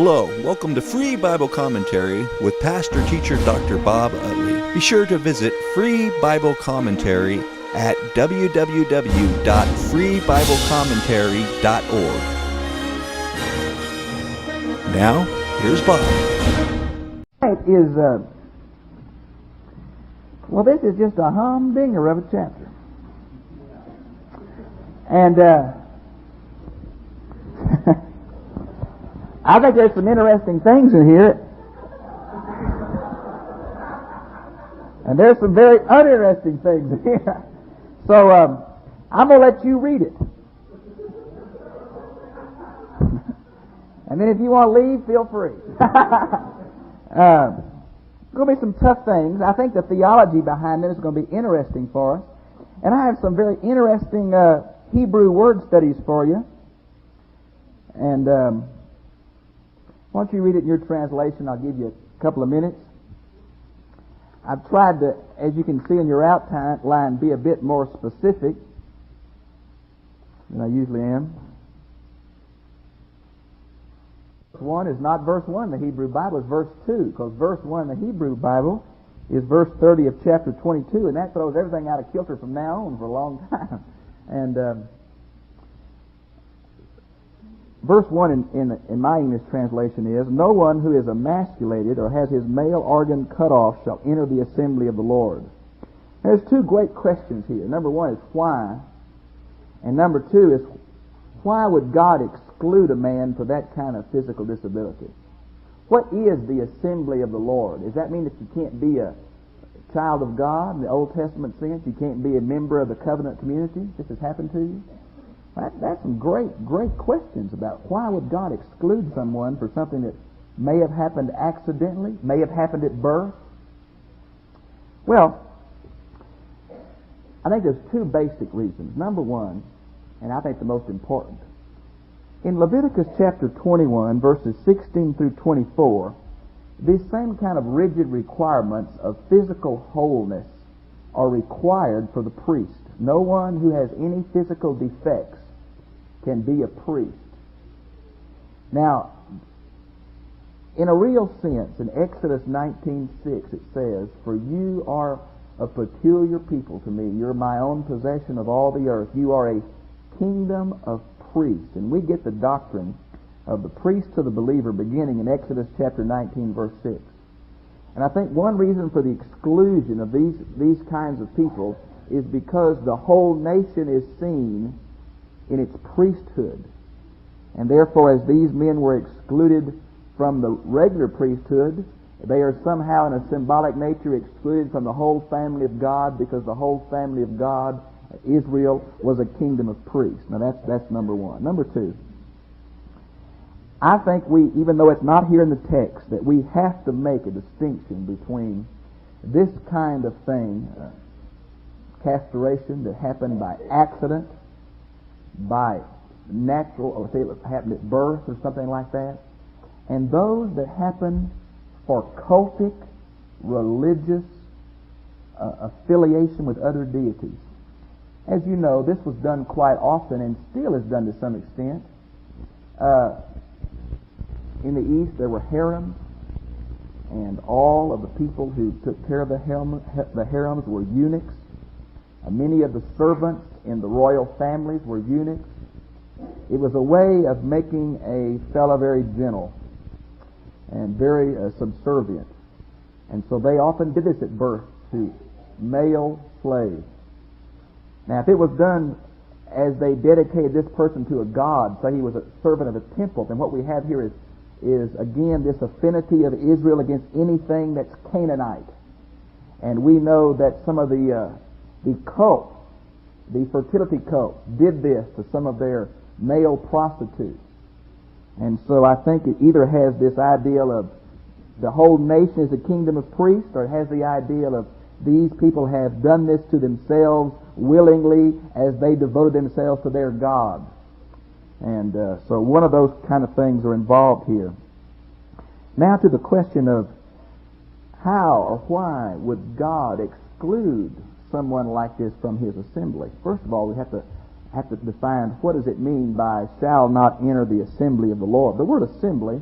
Hello, welcome to Free Bible Commentary with Pastor Teacher Dr. Bob Utley. Be sure to visit Free Bible Commentary at www.freebiblecommentary.org. Now, here's Bob. This is just a humdinger of a chapter. And I think there's some interesting things in here. And there's some very uninteresting things in here. So I'm going to let you read it. And then if you want to leave, feel free. Going to be some tough things. I think the theology behind it is going to be interesting for us. And I have some very interesting Hebrew word studies for you. And why don't you read it in your translation? I'll give you a couple of minutes. I've tried to, as you can see in your outline, be a bit more specific than I usually am. Verse 1 is not verse 1 in the Hebrew Bible, it's verse 2, because verse 1 in the Hebrew Bible is verse 30 of chapter 22, and that throws everything out of kilter from now on for a long time. And verse 1 in my English translation is, "No one who is emasculated or has his male organ cut off shall enter the assembly of the Lord." There's two great questions here. Number one is why, and number two is why would God exclude a man for that kind of physical disability? What is the assembly of the Lord? Does that mean that you can't be a child of God in the Old Testament sense? You can't be a member of the covenant community? This has happened to you? That's some great questions about why would God exclude someone for something that may have happened accidentally, may have happened at birth? Well, I think there's two basic reasons. Number one, and I think the most important, in Leviticus chapter 21, verses 16 through 24, these same kind of rigid requirements of physical wholeness are required for the priest. No one who has any physical defects can be a priest. Now, in a real sense, in Exodus 19:6, it says, "For you are a peculiar people to me. You're my own possession of all the earth. You are a kingdom of priests." And we get the doctrine of the priest to the believer beginning in Exodus chapter 19, verse 6. And I think one reason for the exclusion of these kinds of people is because the whole nation is seen in its priesthood. And therefore, as these men were excluded from the regular priesthood, they are somehow in a symbolic nature excluded from the whole family of God, because the whole family of God, Israel, was a kingdom of priests. Now that's number one. Number two, I think even though it's not here in the text, that we have to make a distinction between this kind of thing, castration that happened by accident, by natural, or say it happened at birth or something like that, and those that happen for cultic, religious affiliation with other deities. As you know, this was done quite often and still is done to some extent. In the East, there were harems, and all of the people who took care of the harems were eunuchs. Many of the servants in the royal families were eunuchs. It was a way of making a fellow very gentle and very subservient. And so they often did this at birth to male slaves. Now, if it was done as they dedicated this person to a god, say he was a servant of a temple, then what we have here is again this affinity of Israel against anything that's Canaanite. And we know that some of the cults, the fertility cults, did this to some of their male prostitutes. And so I think it either has this ideal of the whole nation is a kingdom of priests, or it has the ideal of these people have done this to themselves willingly as they devoted themselves to their God. And so one of those kind of things are involved here. Now to the question of how or why would God exclude someone like this from his assembly? First of all, we have to define what does it mean by shall not enter the assembly of the Lord. The word assembly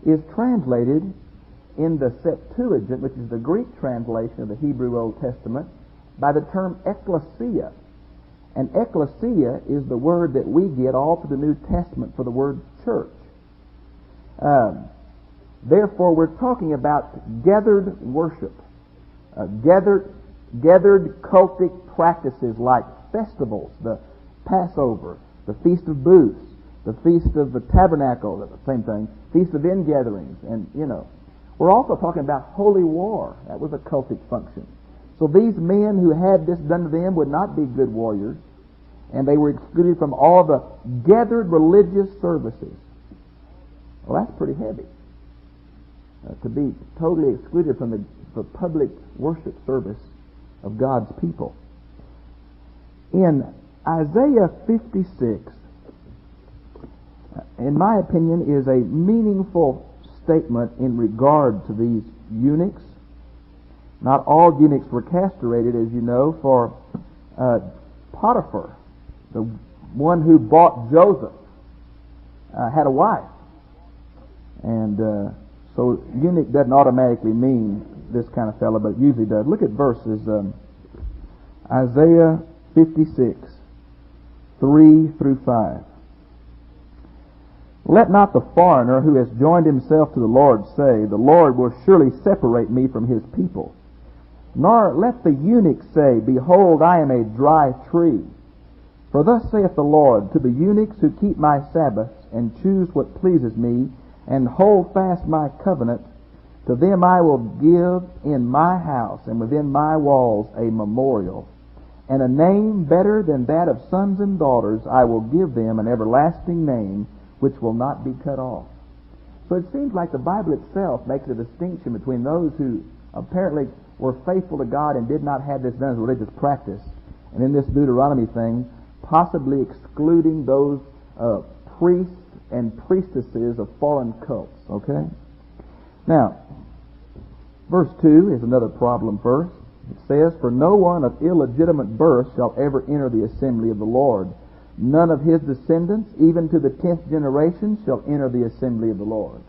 is translated in the Septuagint, which is the Greek translation of the Hebrew Old Testament, by the term ecclesia. And ecclesia is the word that we get all through the New Testament for the word church. Therefore, we're talking about gathered worship, gathered cultic practices like festivals, the Passover, the Feast of Booths, the Feast of the Tabernacle, the same thing, Feast of Ingatherings, and, We're also talking about holy war. That was a cultic function. So these men who had this done to them would not be good warriors, and they were excluded from all the gathered religious services. Well, that's pretty heavy. To be totally excluded from the public worship service of God's people. In Isaiah 56, in my opinion, is a meaningful statement in regard to these eunuchs. Not all eunuchs were castrated, as you know, for Potiphar, the one who bought Joseph, had a wife. And so eunuch doesn't automatically mean this kind of fellow, but it usually does. Look at verses Isaiah 56, 3 through 5. Let not the foreigner who has joined himself to the Lord say, the Lord will surely separate me from his people. Nor let the eunuch say, behold, I am a dry tree. For thus saith the Lord, to the eunuchs who keep my Sabbaths, and choose what pleases me, and hold fast my covenant, to them I will give in my house and within my walls a memorial, and a name better than that of sons and daughters. I will give them an everlasting name, which will not be cut off. So it seems like the Bible itself makes a distinction between those who apparently were faithful to God and did not have this done as a religious practice, and in this Deuteronomy thing, possibly excluding those priests and priestesses of foreign cults. Okay? Now, verse 2 is another problem verse. It says, for no one of illegitimate birth shall ever enter the assembly of the Lord. None of his descendants, even to the 10th generation, shall enter the assembly of the Lord.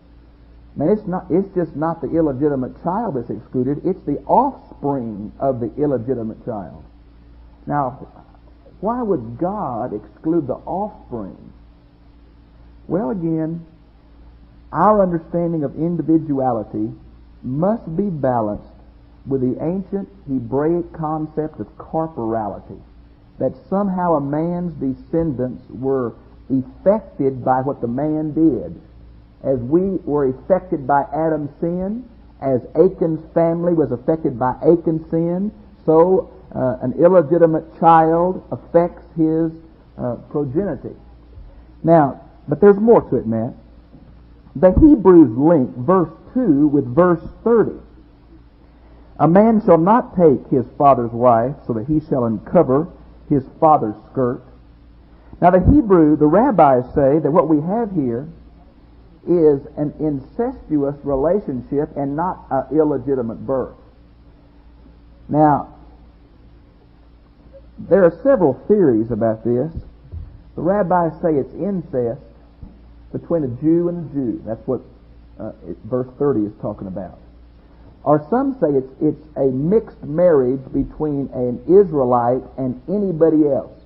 Man, it's just not the illegitimate child that's excluded, it's the offspring of the illegitimate child. Now, why would God exclude the offspring? Well, again, our understanding of individuality must be balanced with the ancient Hebraic concept of corporality, that somehow a man's descendants were affected by what the man did. As we were affected by Adam's sin, as Achan's family was affected by Achan's sin, so an illegitimate child affects his progeny. Now, but there's more to it, Matt. The Hebrews link verse 2 with verse 30. A man shall not take his father's wife, so that he shall uncover his father's skirt. Now the rabbis say that what we have here is an incestuous relationship and not an illegitimate birth. Now, there are several theories about this. The rabbis say it's incest between a Jew and a Jew. That's what verse 30 is talking about. Or some say it's a mixed marriage between an Israelite and anybody else.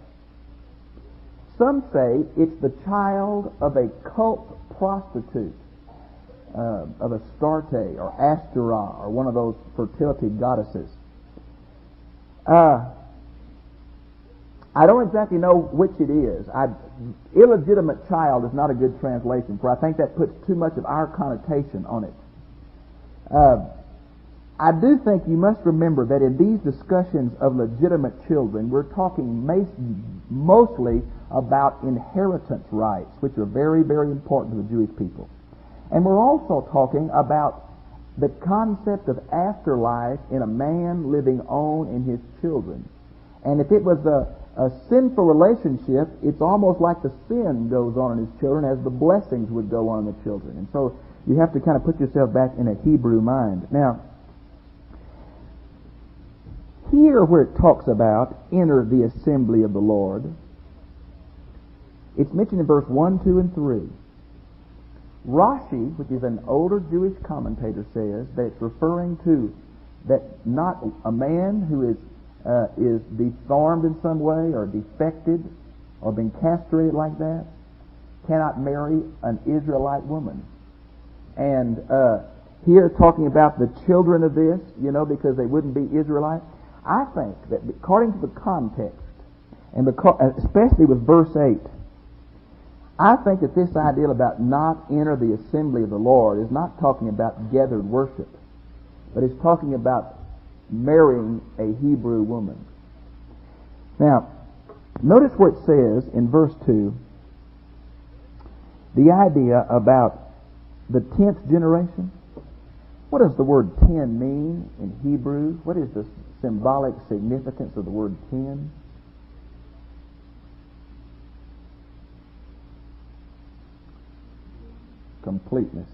Some say it's the child of a cult prostitute, of Astarte or Ashtoreth or one of those fertility goddesses. I don't exactly know which it is. Illegitimate child is not a good translation, for I think that puts too much of our connotation on it. I do think you must remember that in these discussions of legitimate children, we're talking mostly about inheritance rights, which are very, very important to the Jewish people. And we're also talking about the concept of afterlife in a man living on in his children. And if it was a sinful relationship, it's almost like the sin goes on in his children as the blessings would go on in the children. And so you have to kind of put yourself back in a Hebrew mind. Now, here where it talks about enter the assembly of the Lord, it's mentioned in verse 1, 2, and 3. Rashi, which is an older Jewish commentator, says that it's referring to that not a man who is deformed in some way or defected or been castrated like that cannot marry an Israelite woman. And here talking about the children of this, because they wouldn't be Israelites. I think that according to the context, and especially with verse 8, I think that this idea about not enter the assembly of the Lord is not talking about gathered worship, but it's talking about marrying a Hebrew woman. Now, notice where it says in verse 2, the idea about the 10th generation. What does the word 10 mean in Hebrew? What is the symbolic significance of the word 10? Completeness.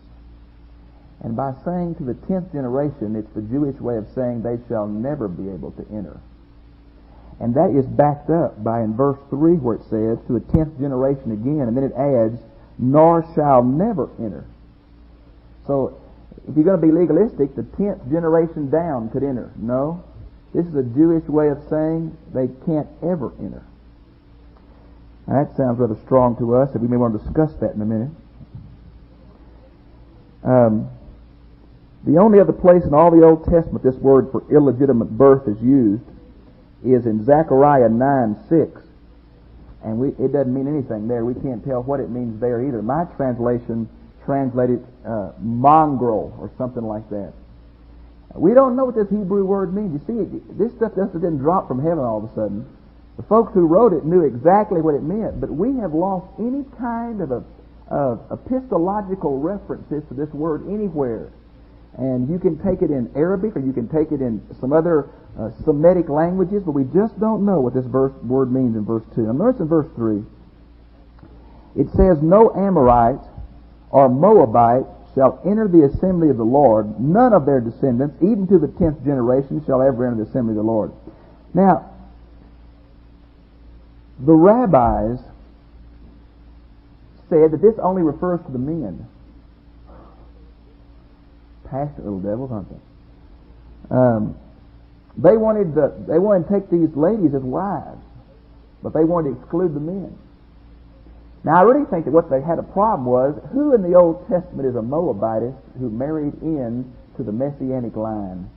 And by saying to the 10th generation, it's the Jewish way of saying they shall never be able to enter. And that is backed up by in verse 3 where it says to the 10th generation again, and then it adds, nor shall never enter. So if you're going to be legalistic, the 10th generation down could enter. No. This is a Jewish way of saying they can't ever enter. Now, that sounds rather strong to us, and we may want to discuss that in a minute. The only other place in all the Old Testament this word for illegitimate birth is used is in Zechariah 9:6. And it doesn't mean anything there. We can't tell what it means there either. My translation translated mongrel or something like that. We don't know what this Hebrew word means. You see, this stuff just didn't drop from heaven all of a sudden. The folks who wrote it knew exactly what it meant, but we have lost any kind of epistological references to this word anywhere. And you can take it in Arabic or you can take it in some other Semitic languages, but we just don't know what this word means in verse 2. Now notice in verse 3, it says, no Amorite or Moabite shall enter the assembly of the Lord. None of their descendants, even to the 10th generation, shall ever enter the assembly of the Lord. Now, the rabbis said that this only refers to the men. Passionate little devils, aren't they? They wanted to take these ladies as wives, but they wanted to exclude the men. Now, I really think that what they had a problem was, who in the Old Testament is a Moabitess who married in to the Messianic line?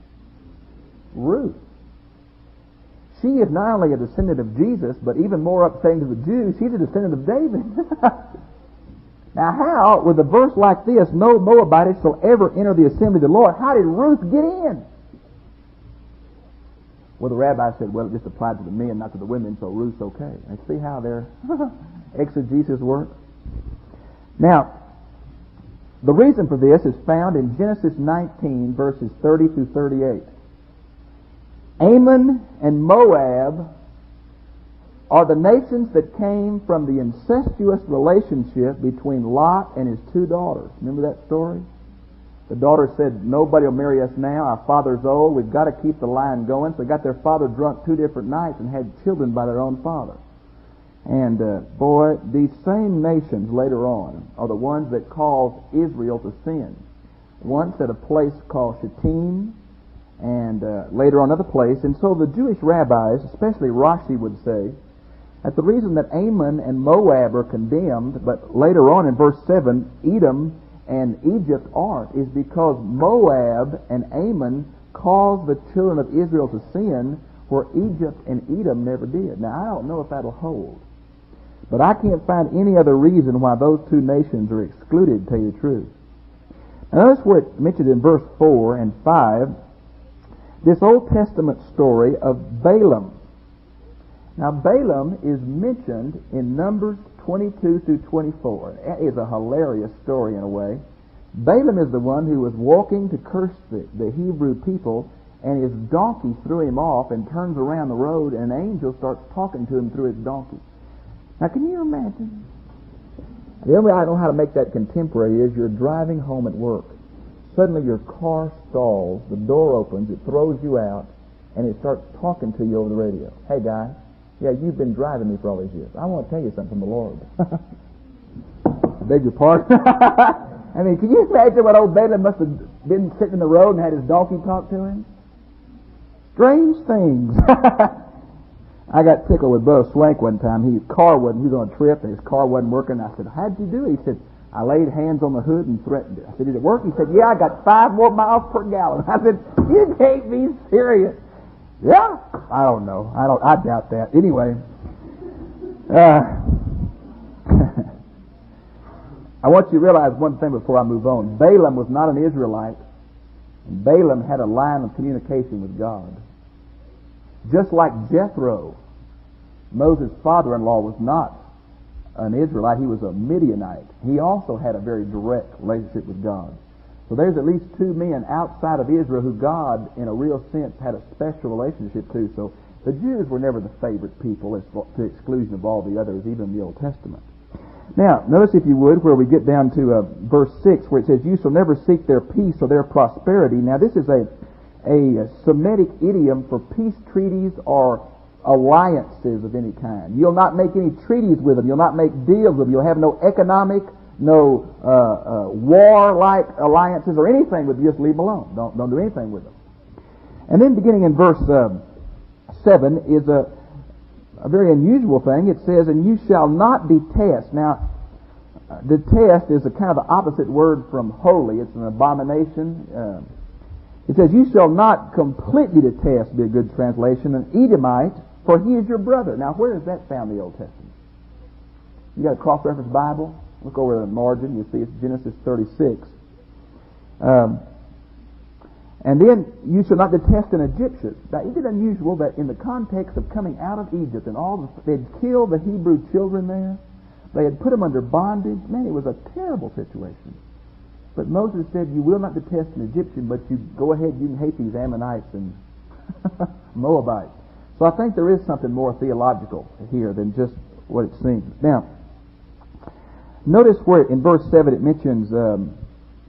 Ruth. She is not only a descendant of Jesus, but even more upsetting to the Jews, she's a descendant of David. Now, how, with a verse like this, no Moabitess shall ever enter the assembly of the Lord, how did Ruth get in? Well, the rabbi said, well, it just applied to the men, not to the women, so Ruth's okay. And see how their exegesis works? Now, the reason for this is found in Genesis 19, verses 30 through 38. Ammon and Moab are the nations that came from the incestuous relationship between Lot and his two daughters. Remember that story? The daughter said, nobody will marry us now. Our father's old. We've got to keep the line going. So they got their father drunk 2 different nights and had children by their own father. And boy, these same nations later on are the ones that caused Israel to sin. Once at a place called Shittim, and later on another place. And so the Jewish rabbis, especially Rashi, would say that the reason that Ammon and Moab are condemned, but later on in verse 7, Edom and Egypt aren't, is because Moab and Ammon caused the children of Israel to sin where Egypt and Edom never did. Now, I don't know if that'll hold, but I can't find any other reason why those two nations are excluded, to tell you the truth. Now, notice where it's mentioned in verse 4 and 5, this Old Testament story of Balaam. Now, Balaam is mentioned in Numbers 22 through 24. That is a hilarious story in a way. Balaam is the one who was walking to curse the Hebrew people, and his donkey threw him off and turns around the road, and an angel starts talking to him through his donkey. Now, can you imagine? The only way I know how to make that contemporary is you're driving home at work. Suddenly your car stalls, the door opens, it throws you out, and it starts talking to you over the radio. Hey, guy, yeah, you've been driving me for all these years. I want to tell you something from the Lord. Beg your pardon? I mean, can you imagine what old Balaam must have been sitting in the road and had his donkey talk to him? Strange things. I got tickled with Brother Swank one time. He was on a trip and his car wasn't working. I said, how'd you do it? He said, I laid hands on the hood and threatened it. I said, did it work? He said, yeah, I got 5 more miles per gallon. I said, you can't be serious. Yeah? I don't know. I doubt that. Anyway, I want you to realize one thing before I move on. Balaam was not an Israelite. And Balaam had a line of communication with God. Just like Jethro, Moses' father-in-law, was not an Israelite. He was a Midianite. He also had a very direct relationship with God. So there's at least 2 men outside of Israel who God, in a real sense, had a special relationship to. So the Jews were never the favorite people, to the exclusion of all the others, even in the Old Testament. Now, notice, if you would, where we get down to verse 6, where it says, you shall never seek their peace or their prosperity. Now, this is a Semitic idiom for peace treaties or alliances of any kind. You'll not make any treaties with them. You'll not make deals with them. You'll have no economic, no war-like alliances or anything with them. Just leave them alone. Don't do anything with them. And then beginning in verse 7 is a very unusual thing. It says, and you shall not detest. Now, detest is a kind of the opposite word from holy. It's an abomination. It says, you shall not completely detest, be a good translation, an Edomite, for he is your brother. Now, where is that found in the Old Testament? You got a cross-reference Bible? Look over the margin. You'll see it's Genesis 36. And then, you shall not detest an Egyptian. Now, isn't it unusual that in the context of coming out of Egypt and they'd killed the Hebrew children there, they had put them under bondage. Man, it was a terrible situation. But Moses said, you will not detest an Egyptian, but you go ahead, you can hate these Ammonites and Moabites. So I think there is something more theological here than just what it seems. Now, notice where in verse 7 it mentions,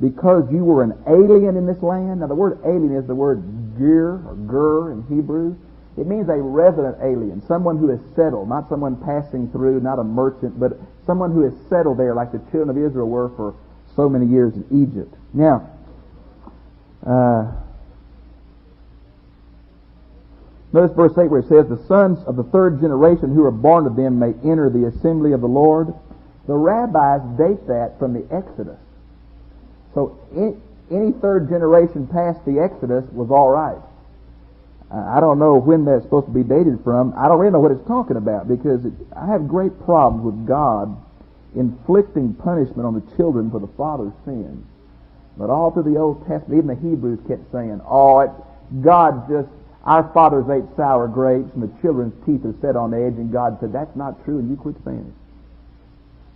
because you were an alien in this land. Now the word alien is the word ger or gur in Hebrew. It means a resident alien, someone who is settled, not someone passing through, not a merchant, but someone who is settled there like the children of Israel were for so many years in Egypt. Now, notice verse 8 where it says, the sons of the 3rd generation who are born of them may enter the assembly of the Lord. The rabbis date that from the Exodus. So any 3rd generation past the Exodus was all right. I don't know when that's supposed to be dated from. I don't really know what it's talking about, because I have great problems with God inflicting punishment on the children for the father's sins. But all through the Old Testament, even the Hebrews kept saying, our fathers ate sour grapes and the children's teeth are set on edge, and God said, that's not true, and you quit saying it.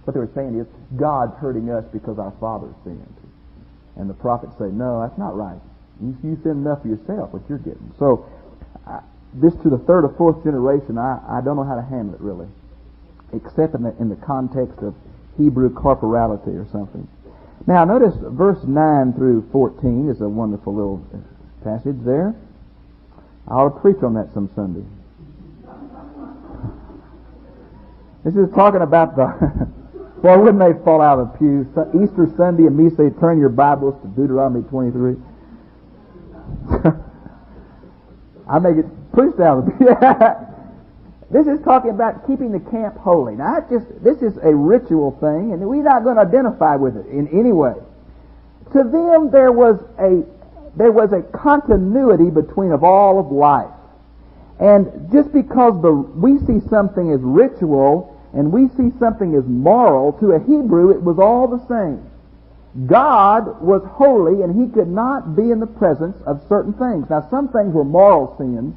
What they were saying is, God's hurting us because our fathers sinned. And the prophets say, no, that's not right. You sin enough for yourself, what you're getting. So, this to the 3rd or 4th generation, I don't know how to handle it really, except in the context of Hebrew corporality or something. Now, notice verse 9 through 14 is a wonderful little passage there. I ought to preach on that some Sunday. This is talking about the... Well, wouldn't they fall out of the pews? Easter Sunday and me say, turn your Bibles to Deuteronomy 23. I may get pushed out of the pew. This is talking about keeping the camp holy. Now, this is a ritual thing, and we're not going to identify with it in any way. To them, there was a continuity between of all of life. And just because we see something as ritual and we see something as moral, to a Hebrew it was all the same. God was holy and he could not be in the presence of certain things. Now, some things were moral sins,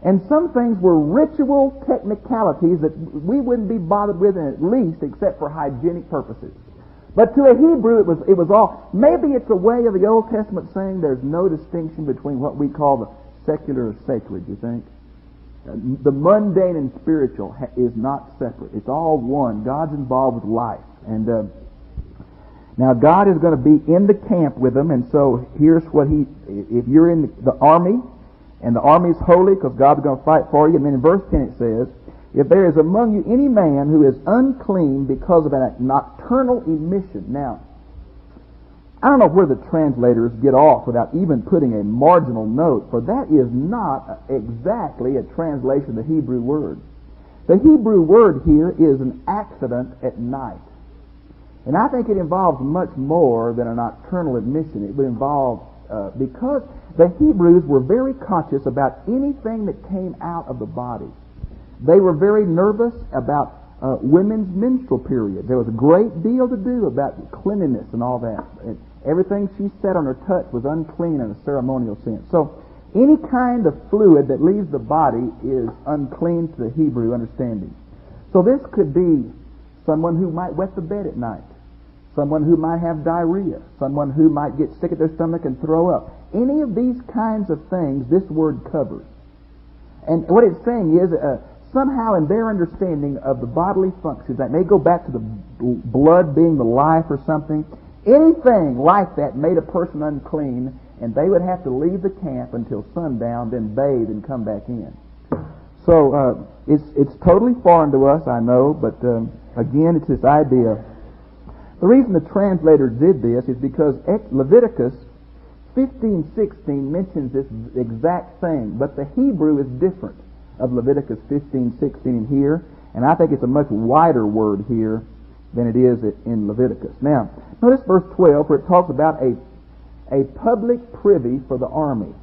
and some things were ritual technicalities that we wouldn't be bothered with in at least except for hygienic purposes. But to a Hebrew it was all. Maybe it's a way of the Old Testament saying there's no distinction between what we call the secular or sacred, you think? The mundane and spiritual is not separate. It's all one. God's involved with life. And now God is going to be in the camp with them, and so here's what if you're in the army, and the army is holy because God's going to fight for you, and then in verse 10 it says, if there is among you any man who is unclean because of a nocturnal emission. Now, I don't know where the translators get off without even putting a marginal note, for that is not exactly a translation of the Hebrew word. The Hebrew word here is an accident at night. And I think it involves much more than a nocturnal admission. It would involve, because the Hebrews were very conscious about anything that came out of the body. They were very nervous about women's menstrual period. There was a great deal to do about cleanliness and all that. Everything she said on her touch was unclean in a ceremonial sense. So any kind of fluid that leaves the body is unclean to the Hebrew understanding. So this could be someone who might wet the bed at night, someone who might have diarrhea, someone who might get sick at their stomach and throw up. Any of these kinds of things this word covers. And what it's saying is somehow in their understanding of the bodily functions, that may go back to the blood being the life or something, anything like that made a person unclean, and they would have to leave the camp until sundown, then bathe and come back in. So it's totally foreign to us, I know, but again, it's this idea. The reason the translators did this is because Leviticus 15:16 mentions this exact thing, but the Hebrew is different of Leviticus 15:16 here, and I think it's a much wider word here than it is in Leviticus. Now, notice verse 12, where it talks about a public privy for the army.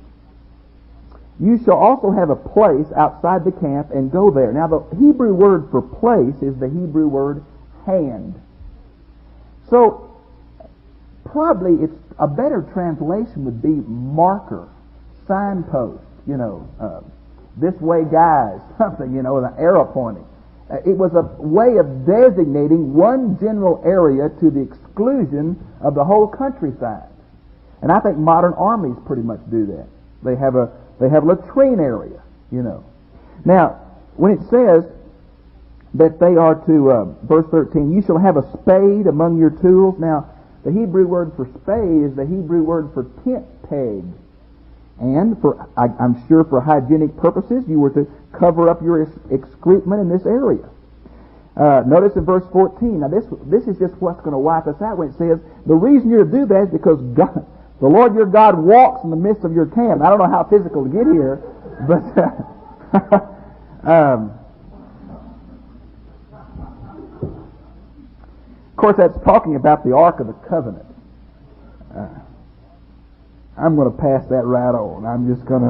You shall also have a place outside the camp and go there. Now, the Hebrew word for place is the Hebrew word hand. So, probably it's a better translation would be marker, signpost, this way guys, something, with an arrow pointing. It was a way of designating one general area to the exclusion of the whole countryside. And I think modern armies pretty much do that. They have a latrine area, Now, when it says that they are to, verse 13, you shall have a spade among your tools. Now, the Hebrew word for spade is the Hebrew word for tent peg. And I'm sure for hygienic purposes, you were to cover up your excrement in this area. Notice in verse 14. Now this is just what's going to wipe us out when it says, the reason you're to do that is because God, the Lord your God walks in the midst of your camp. I don't know how physical to get here, but of course that's talking about the Ark of the Covenant. I'm going to pass that right on. I'm just going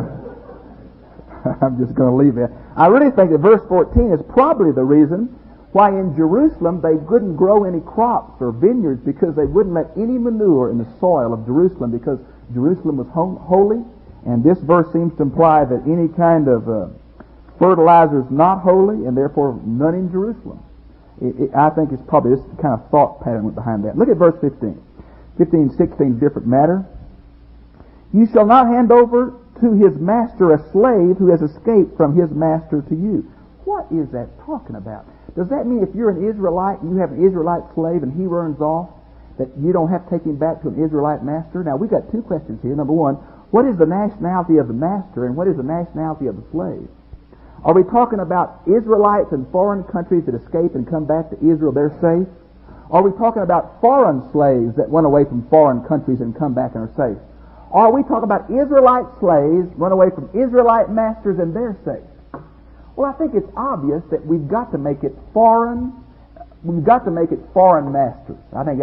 to leave it. I really think that verse 14 is probably the reason why in Jerusalem they couldn't grow any crops or vineyards, because they wouldn't let any manure in the soil of Jerusalem, because Jerusalem was holy, and this verse seems to imply that any kind of fertilizer is not holy, and therefore none in Jerusalem. I think it's probably this kind of thought pattern went behind that. Look at verse 15. 15 and 16 is a different matter. You shall not hand over to his master a slave who has escaped from his master to you. What is that talking about? Does that mean if you're an Israelite and you have an Israelite slave and he runs off, that you don't have to take him back to an Israelite master? Now, we've got two questions here. Number one, what is the nationality of the master, and what is the nationality of the slave? Are we talking about Israelites in foreign countries that escape and come back to Israel, they're safe? Are we talking about foreign slaves that run away from foreign countries and come back and are safe? Or are we talking about Israelite slaves run away from Israelite masters and they're safe? Well, I think it's obvious that we've got to make it foreign. We've got to make it foreign masters. I think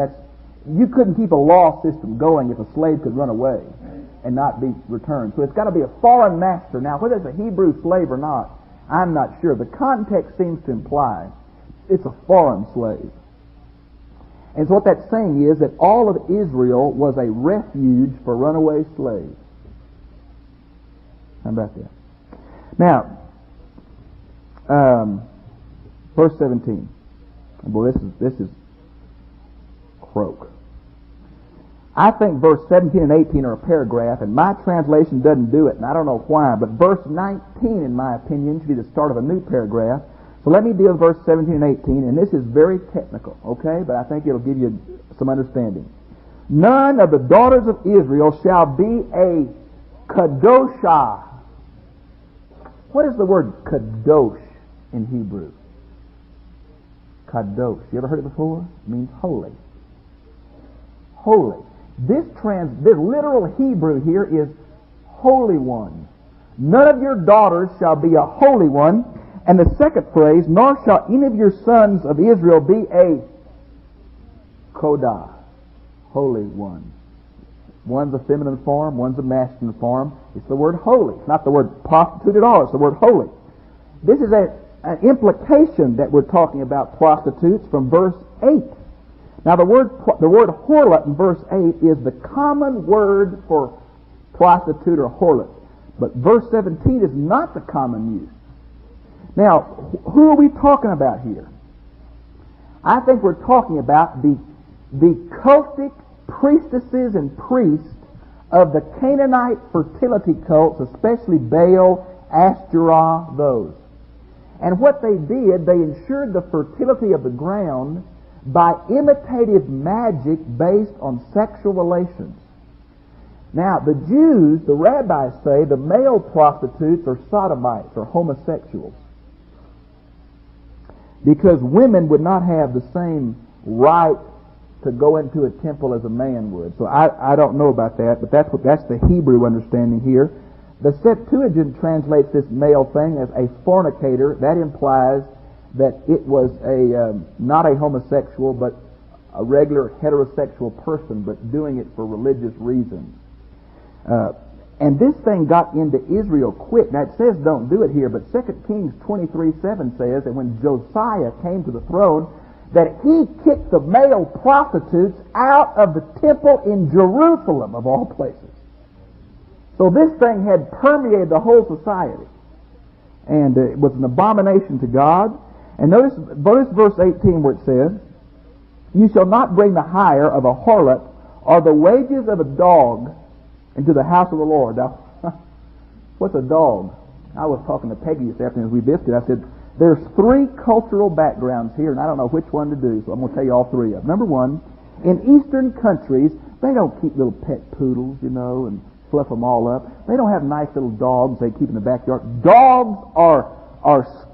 you couldn't keep a law system going if a slave could run away and not be returned. So it's got to be a foreign master. Now, whether it's a Hebrew slave or not, I'm not sure. The context seems to imply it's a foreign slave. And so what that's saying is that all of Israel was a refuge for runaway slaves. How about that? Now, verse 17. Boy, this is croak. I think verse 17 and 18 are a paragraph, and my translation doesn't do it, and I don't know why, but verse 19, in my opinion, should be the start of a new paragraph. So let me deal with verse 17 and 18, and this is very technical, okay? But I think it'll give you some understanding. None of the daughters of Israel shall be a kadoshah. What is the word kadosh in Hebrew? Kadosh. You ever heard it before? It means holy. Holy. This literal Hebrew here is holy one. None of your daughters shall be a holy one. And the second phrase, nor shall any of your sons of Israel be a kodah, holy one. One's a feminine form, one's a masculine form. It's the word holy. It's not the word prostitute at all. It's the word holy. This is an implication that we're talking about prostitutes from verse 8. Now the word harlot in verse 8 is the common word for prostitute or harlot. But verse 17 is not the common use. Now, who are we talking about here? I think we're talking about the cultic priestesses and priests of the Canaanite fertility cults, especially Baal, Ashtoreth, those. And what they did, they ensured the fertility of the ground by imitative magic based on sexual relations. Now, the Jews, the rabbis say, the male prostitutes are sodomites or homosexuals, because women would not have the same right to go into a temple as a man would. So I don't know about that, but that's the Hebrew understanding here. The Septuagint translates this male thing as a fornicator. That implies that it was not a homosexual, but a regular heterosexual person, but doing it for religious reasons. And this thing got into Israel quick. Now it says don't do it here, but 2 Kings 23:7 says that when Josiah came to the throne, that he kicked the male prostitutes out of the temple in Jerusalem, of all places. So this thing had permeated the whole society. And it was an abomination to God. And notice verse 18 where it says, you shall not bring the hire of a harlot or the wages of a dog into the house of the Lord. Now, what's a dog? I was talking to Peggy this afternoon as we visited. I said, there's 3 cultural backgrounds here, and I don't know which one to do, so I'm going to tell you all 3 of them. Number 1, in Eastern countries, they don't keep little pet poodles, and fluff them all up. They don't have nice little dogs they keep in the backyard. Dogs are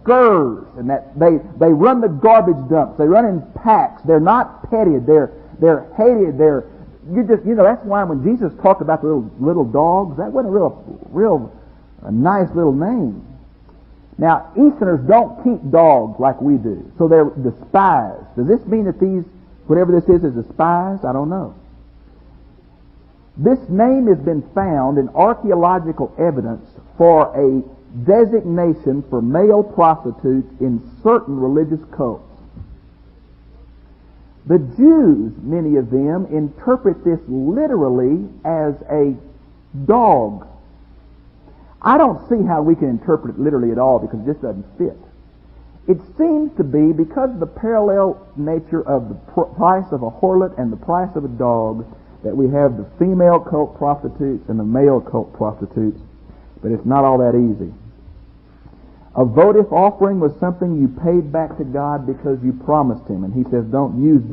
scurs, and that they run the garbage dumps. They run in packs. They're not petted. They're hated. That's why when Jesus talked about the little dogs, that wasn't a nice little name. Now, Easterners don't keep dogs like we do, so they're despised. Does this mean that whatever this is despised? I don't know. This name has been found in archaeological evidence for a designation for male prostitutes in certain religious cults. The Jews, many of them, interpret this literally as a dog. I don't see how we can interpret it literally at all because it just doesn't fit. It seems to be because of the parallel nature of the price of a harlot and the price of a dog that we have the female cult prostitutes and the male cult prostitutes, but it's not all that easy. A votive offering was something you paid back to God because you promised Him, and He says, don't use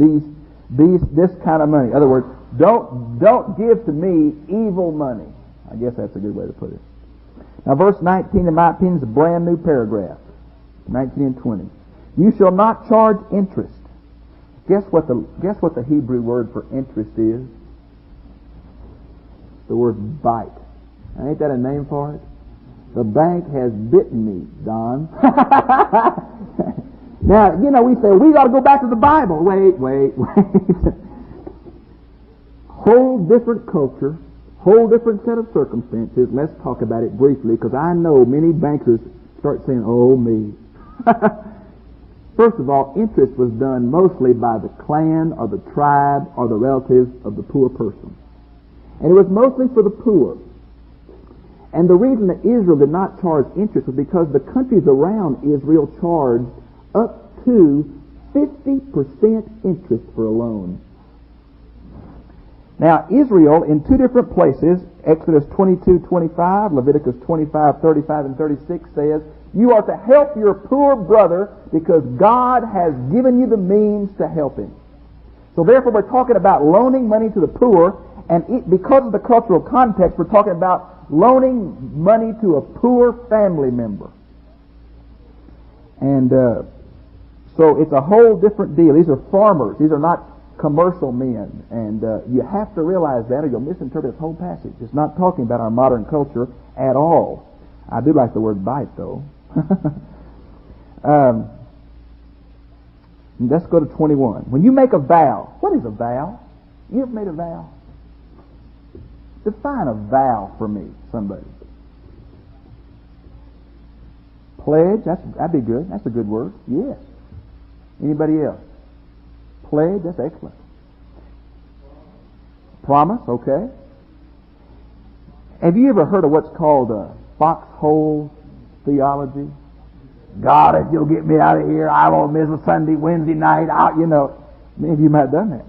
this kind of money. In other words, don't give to me evil money. I guess that's a good way to put it. Now, verse 19, in my opinion, is a brand new paragraph. 19 and 20. You shall not charge interest. Guess what the Hebrew word for interest is? The word bite. Now, ain't that a name for it? The bank has bitten me, Don. Now, we say, we got to go back to the Bible. Wait. Whole different culture, whole different set of circumstances. Let's talk about it briefly, because I know many bankers start saying, oh, me. First of all, interest was done mostly by the clan or the tribe or the relatives of the poor person. And it was mostly for the poor. And the reason that Israel did not charge interest was because the countries around Israel charged up to 50% interest for a loan. Now, Israel, in 2 different places, Exodus 22:25, Leviticus 25:35 and 36 says, you are to help your poor brother because God has given you the means to help him. So therefore, we're talking about loaning money to the poor, and because of the cultural context, we're talking about loaning money to a poor family member. And so it's a whole different deal. These are farmers. These are not commercial men. And you have to realize that or you'll misinterpret this whole passage. It's not talking about our modern culture at all. I do like the word bite, though. Let's go to 21. When you make a vow, what is a vow? You ever made a vow? Define a vow for me, somebody. Pledge, that'd be good. That's a good word. Yes. Anybody else? Pledge, that's excellent. Promise, okay. Have you ever heard of what's called foxhole theology? God, if you'll get me out of here, I won't miss a Sunday, Wednesday night. Many of you might have done that.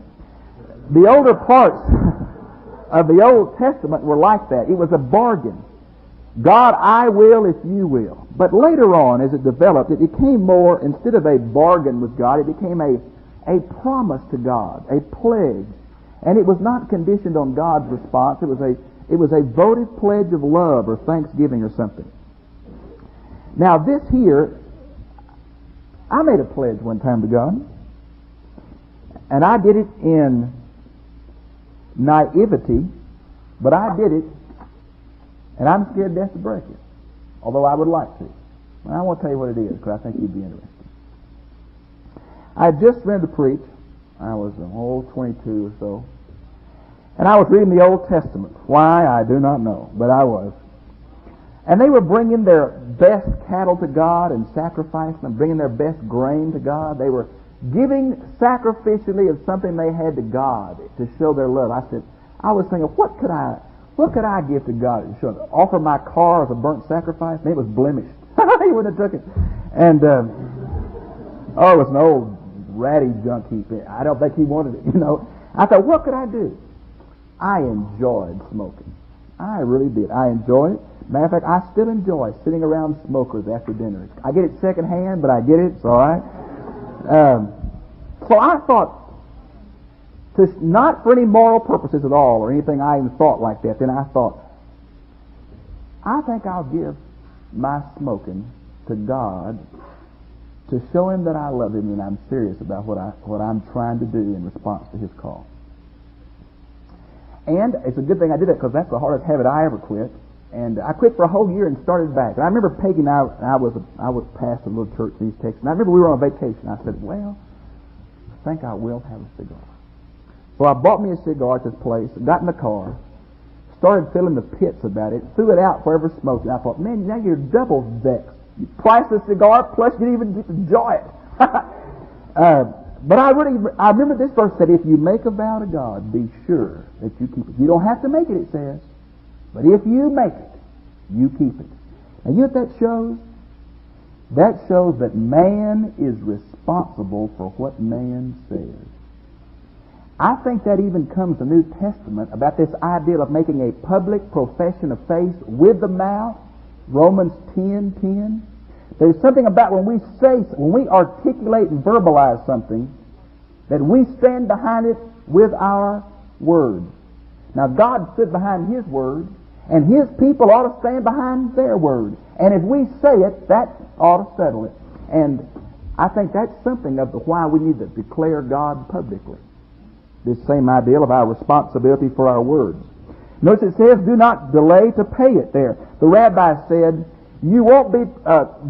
The older parts of the Old Testament were like that. It was a bargain. God, I will if you will. But later on, as it developed, it became more, instead of a bargain with God, it became a promise to God, a pledge. And it was not conditioned on God's response. It was a votive pledge of love or thanksgiving or something. Now this here, I made a pledge one time to God. And I did it in naivety, but I did it, and I'm scared to death to break it, although I would like to. And I won't tell you what it is, because I think you'd be interested. I had just read to preach. I was 22 or so. And I was reading the Old Testament. Why, I do not know, but I was. And they were bringing their best cattle to God and sacrificing them, bringing their best grain to God. They were giving sacrificially of something they had to God to show their love. I was thinking, what could I give to God to show? Offer my car as a burnt sacrifice? And it was blemished. He wouldn't have took it. And it was an old ratty junk heap. I don't think he wanted it. I thought, what could I do? I enjoyed smoking. I really did. I enjoyed it. Matter of fact, I still enjoy sitting around smokers after dinner. I get it secondhand, but I get it. It's all right. So I thought, not for any moral purposes at all, or anything I even thought like that, then I thought, I think I'll give my smoking to God to show Him that I love Him and I'm serious about what I'm trying to do in response to His call. And it's a good thing I did it, because that's the hardest habit I ever quit. And I quit for a whole year and started back. And I remember Peggy and I was pastor of a little church in East Texas. And I remember we were on vacation. I said, well, I think I will have a cigar. So I bought me a cigar at this place, got in the car, started feeling the pits about it, threw it out wherever smoked it. I thought, man, now you're double vexed. You price the cigar, plus you didn't even get to enjoy it. But I remember this verse said, if you make a vow to God, be sure that you keep it. You don't have to make it, it says. But if you make it, you keep it. And you know what that shows? That shows that man is responsible for what man says. I think that even comes in the New Testament about this idea of making a public profession of faith with the mouth. Romans 10:10. There's something about when we articulate and verbalize something, that we stand behind it with our words. Now God stood behind His word, and His people ought to stand behind their word. And if we say it, that ought to settle it. And I think that's something of why we need to declare God publicly. This same idea of our responsibility for our words. Notice it says, do not delay to pay it there. The rabbi said, you won't be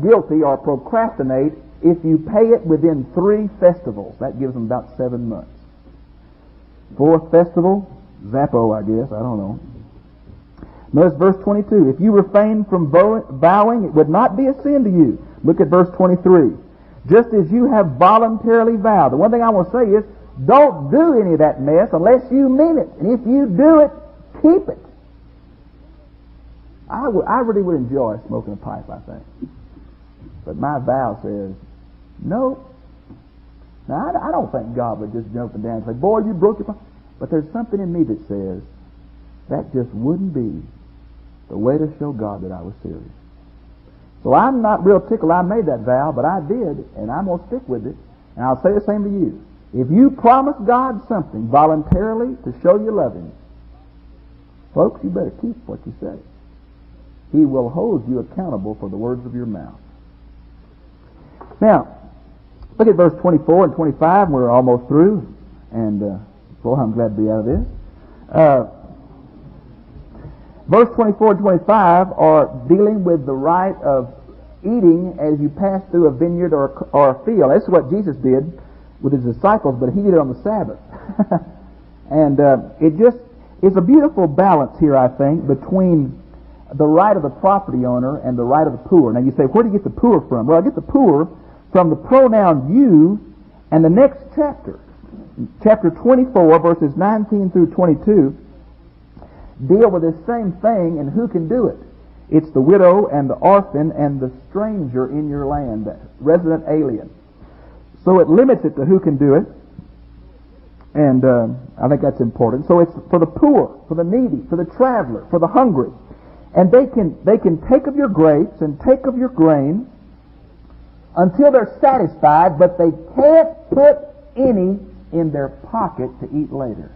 guilty or procrastinate if you pay it within 3 festivals. That gives them about 7 months. 4th festival, Zappo, I guess, I don't know. Notice verse 22. If you refrain from vowing, it would not be a sin to you. Look at verse 23. Just as you have voluntarily vowed. The one thing I want to say is, don't do any of that mess unless you mean it. And if you do it, keep it. I really would enjoy smoking a pipe, I think. But my vow says, no. Now, I don't think God would just jump and down and say, boy, you broke your pipe. But there's something in me that says, that just wouldn't be the way to show God that I was serious. So I'm not real tickled I made that vow, but I did, and I'm going to stick with it. And I'll say the same to you. If you promise God something voluntarily to show you love Him, folks, you better keep what you say. He will hold you accountable for the words of your mouth. Now, look at verse 24 and 25. We're almost through. And, boy, I'm glad to be out of this. Verse 24 and 25 are dealing with the right of eating as you pass through a vineyard or a field. That's what Jesus did with his disciples, but he did it on the Sabbath. And it's a beautiful balance here, I think, between the right of the property owner and the right of the poor. Now you say, where do you get the poor from? Well, I get the poor from the pronoun you and the next chapter. Chapter 24, verses 19 through 22, deal with this same thing, and who can do it? It's the widow and the orphan and the stranger in your land, resident alien. So it limits it to who can do it, and I think that's important. So it's for the poor, for the needy, for the traveler, for the hungry. And they can take of your grapes and take of your grain until they're satisfied, but they can't put any in their pocket to eat later.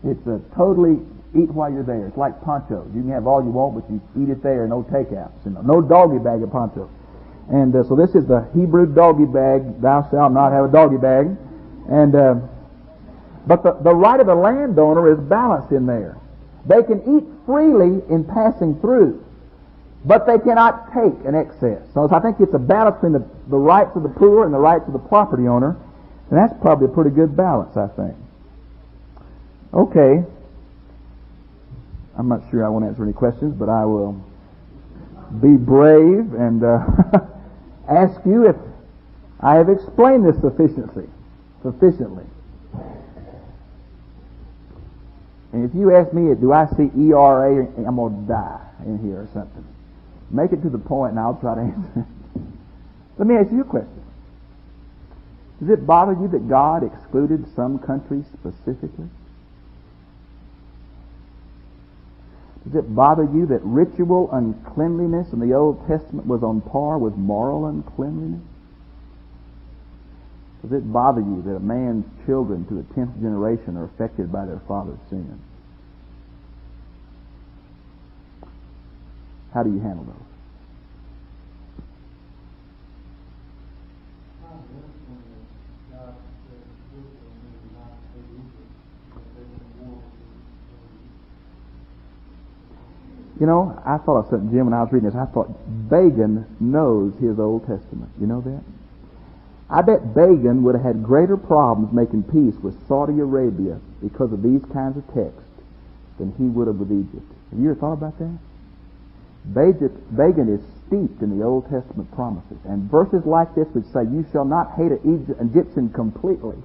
It's a totally eat while you're there. It's like ponchos. You can have all you want, but you eat it there, no takeouts. No doggy bag of ponchos. And so this is the Hebrew doggy bag. Thou shalt not have a doggy bag. And but the right of the landowner is balanced in there. They can eat freely in passing through, but they cannot take an excess. So I think it's a balance between the rights of the poor and the rights of the property owner, and that's probably a pretty good balance, I think. Okay. I'm not sure I want to answer any questions, but I will be brave and ask you if I have explained this sufficiently. And if you ask me, do I see ERA, I'm going to die in here or something. Make it to the point and I'll try to answer. Let me ask you a question. Does it bother you that God excluded some countries specifically? Does it bother you that ritual uncleanliness in the Old Testament was on par with moral uncleanliness? Does it bother you that a man's children to the 10th generation are affected by their father's sin? How do you handle those? You know, I thought of something, Jim, when I was reading this. I thought Begin knows his Old Testament. You know that? I bet Begin would have had greater problems making peace with Saudi Arabia because of these kinds of texts than he would have with Egypt. Have you ever thought about that? Begin is steeped in the Old Testament promises. And verses like this would say, you shall not hate an Egyptian completely.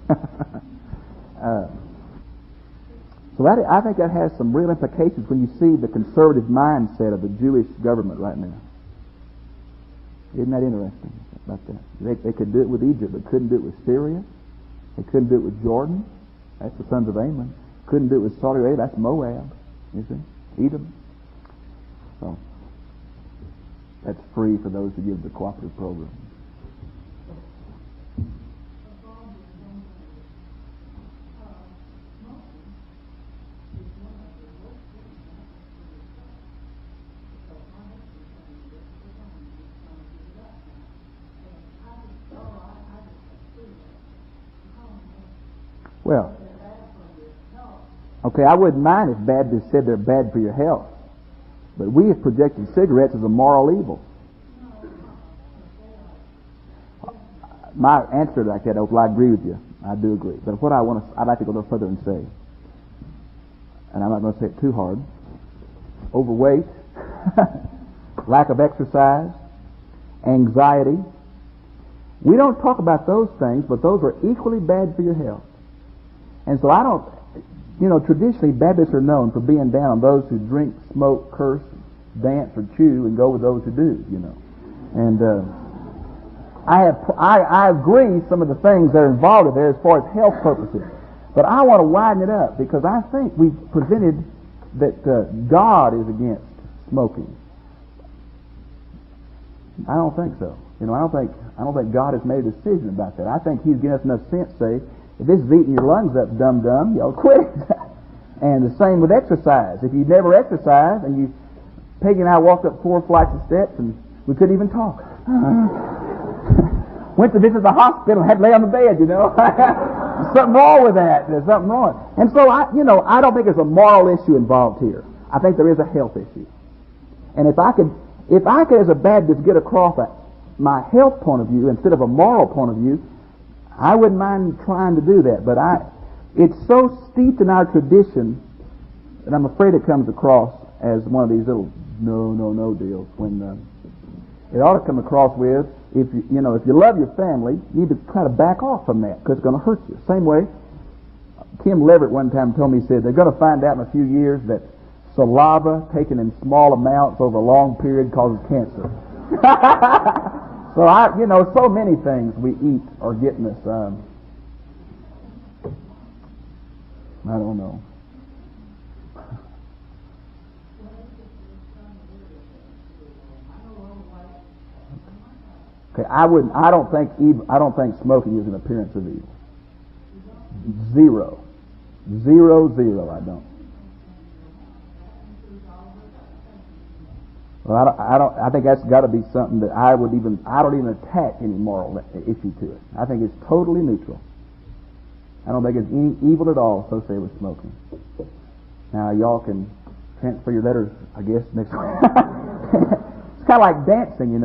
So I think that has some real implications when you see the conservative mindset of the Jewish government right now. Isn't that interesting about that? They could do it with Egypt, but couldn't do it with Syria. They couldn't do it with Jordan. That's the sons of Ammon. Couldn't do it with Saudi Arabia. That's Moab. You see? Edom. So that's free for those who give the cooperative program. Well, okay, I wouldn't mind if Baptists said they're bad for your health, but we have projected cigarettes as a moral evil. My answer like that, well, I agree with you. I do agree. But what I'd like to go a little further and say, and I'm not going to say it too hard, overweight, lack of exercise, anxiety. We don't talk about those things, but those are equally bad for your health. And so I don't, traditionally Baptists are known for being down on those who drink, smoke, curse, dance, or chew, and go with those who do, And I agree some of the things that are involved in there as far as health purposes. But I want to widen it up because I think we've presented that God is against smoking. I don't think so. I don't think God has made a decision about that. I think He's given us enough sense to say, if this is eating your lungs up, dum-dum, quit it. And the same with exercise. If you never exercise, and Peggy and I walked up 4 flights of steps, and we couldn't even talk. Went to visit the hospital, had to lay on the bed, something wrong with that. There's something wrong. And so I don't think there's a moral issue involved here. I think there is a health issue. And if I could as a Baptist get across my health point of view instead of a moral point of view, I wouldn't mind trying to do that. But it's so steeped in our tradition that I'm afraid it comes across as one of these little no deals. When it ought to come across with, if you love your family, you need to kind of back off from that because it's going to hurt you. Same way, Kim Leverett one time told me, he said, they're going to find out in a few years that saliva taken in small amounts over a long period causes cancer. So so many things we eat are getting us, I don't know. Okay, I don't think smoking is an appearance of evil. Zero, I don't. Well, I think that's got to be something that I don't even attach any moral issue to it. I think it's totally neutral. I don't think there's any evil at all associated with smoking. Now, y'all can transfer your letters, I guess, next week. It's kind of like dancing,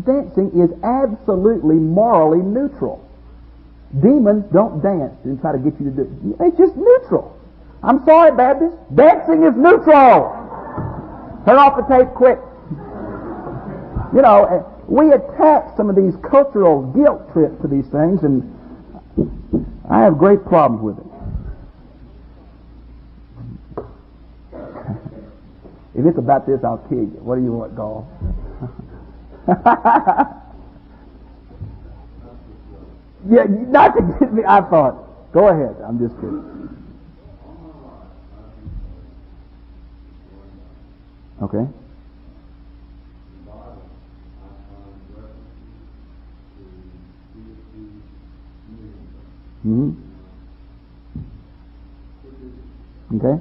Dancing is absolutely morally neutral. Demons don't dance and try to get you to do it. It's just neutral. I'm sorry, Baptist. Dancing is neutral. Turn off the tape quick. We attach some of these cultural guilt trips to these things, and I have great problems with it. If it's about this, I'll kill you. What do you want, golf? Yeah, not to get me. I thought. Go ahead. I'm just kidding. Okay. Mm-hmm. Okay.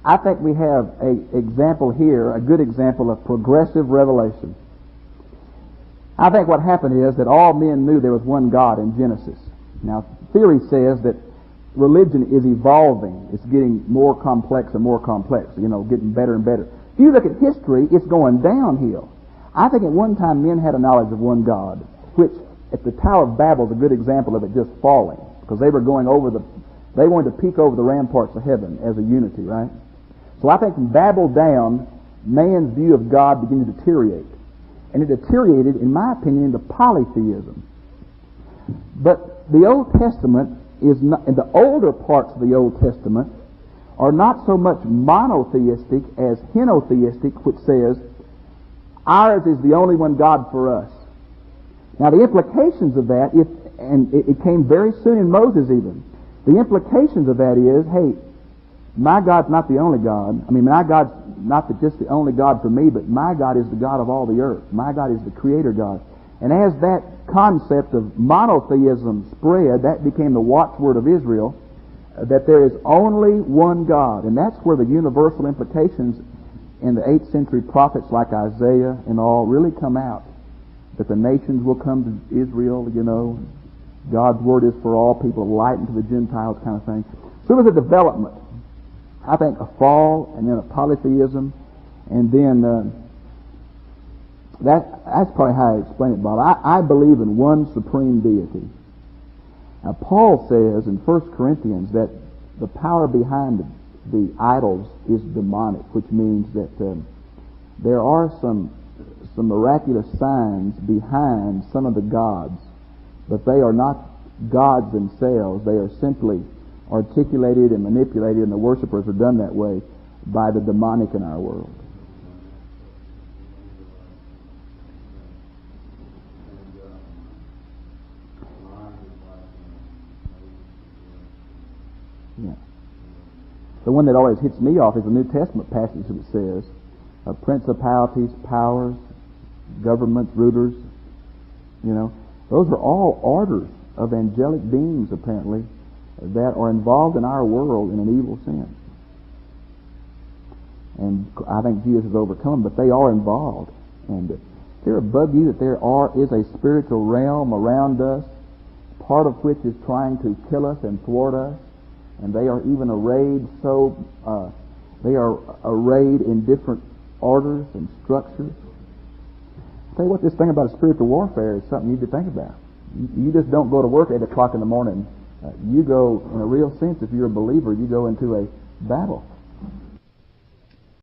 I think we have an example here, a good example of progressive revelation. I think what happened is that all men knew there was one God in Genesis. Now, theory says that religion is evolving. It's getting more complex and more complex, getting better and better. If you look at history, it's going downhill. I think at one time men had a knowledge of one God, which at the Tower of Babel is a good example of it just falling, because they wanted to peek over the ramparts of heaven as a unity, right? So I think from Babel down, man's view of God began to deteriorate. And it deteriorated, in my opinion, into polytheism. But the Old Testament is not, and the older parts of the Old Testament are not so much monotheistic as henotheistic, which says, ours is the only one God for us. Now the implications of that, and it came very soon in Moses even, the implications of that is, hey, my God's not the only God. I mean, my God's not just the only God for me, but my God is the God of all the earth. My God is the Creator God. And as that concept of monotheism spread, that became the watchword of Israel, that there is only one God. And that's where the universal implications in the 8th century prophets like Isaiah and all really come out. That the nations will come to Israel, God's word is for all people, light unto the Gentiles kind of thing. So it was a development. I think a fall, and then a polytheism, and then that's probably how I explain it, Bob. I believe in one supreme deity. Now, Paul says in 1 Corinthians that the power behind the idols is demonic, which means that there are some miraculous signs behind some of the gods, but they are not gods themselves. They are simply articulated and manipulated, and the worshipers are done that way by the demonic in our world. Yeah. The one that always hits me off is the New Testament passage that says, principalities, powers, governments, rulers, those are all orders of angelic beings, apparently, that are involved in our world in an evil sense. And I think Jesus has overcome them, but they are involved. And if there bug you that there is a spiritual realm around us, part of which is trying to kill us and thwart us, and they are even arrayed in different orders and structures. I'll tell you what, this thing about spiritual warfare is something you need to think about. You just don't go to work at 8 o'clock in the morning. You go, in a real sense, if you're a believer, you go into a battle.